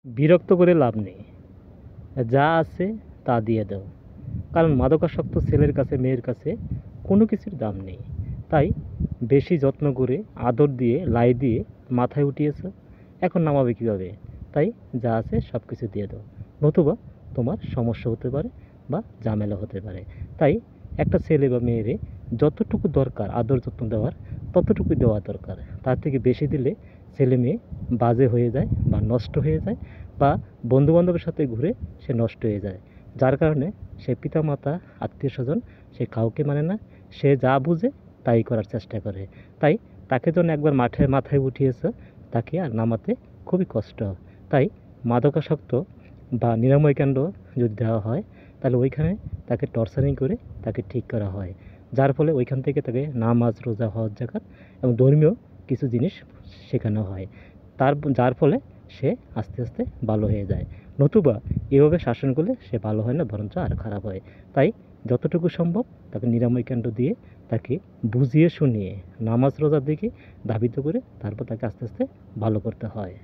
বিরক্ত করে লাভ নেই। যা আছে তা দিয়ে দাও। কারণ মাদকাসক্ত ছেলের কাছে মেয়ের কাছে কোনো কিছুর দাম নেই। তাই বেশি যত্ন করে আদর দিয়ে লাই দিয়ে মাথায় উঠিয়েছ, এখন নামাবে কীভাবে? তাই যা আছে সব কিছু দিয়ে দাও, নতুবা তোমার সমস্যা হতে পারে বা ঝামেলা হতে পারে। তাই একটা ছেলে বা মেয়েরে যতটুকু দরকার আদর যত্ন দেওয়ার ততটুকুই দেওয়া দরকার। তার থেকে বেশি দিলে ছেলে মেয়ে বাজে হয়ে যায় বা নষ্ট হয়ে যায়, বা বন্ধুবান্ধবের সাথে ঘুরে সে নষ্ট হয়ে যায়। যার কারণে সে পিতামাতা আত্মীয় স্বজন সে কাউকে মানে না, সে যা বুঝে তাই করার চেষ্টা করে। তাই তাকে যখন একবার মাথায় উঠিয়েছে, তাকে আর নামাতে খুবই কষ্ট। তাই মাদকাসক্ত বা নিরাময় কেন্দ্র যদি দেওয়া হয়, তাহলে ওইখানে তাকে টর্চারিং করে তাকে ঠিক করা হয়। যার ফলে ওইখান থেকে তাকে নামাজ রোজা হজ জাকাত এবং ধর্মীয় কিছু জিনিস শেখানো হয়। যার ফলে সে আস্তে আস্তে ভালো হয়ে যায়। নতুবা এভাবে শাসন করলে সে ভালো হয় না, বরঞ্চ আরও খারাপ হয়। তাই যতটুকু সম্ভব তাকে নিরাময় কেন্দ্র দিয়ে তাকে বুঝিয়ে শুনিয়ে নামাজ রোজার দিকে ধাবিত করে তারপর তাকে আস্তে আস্তে ভালো করতে হয়।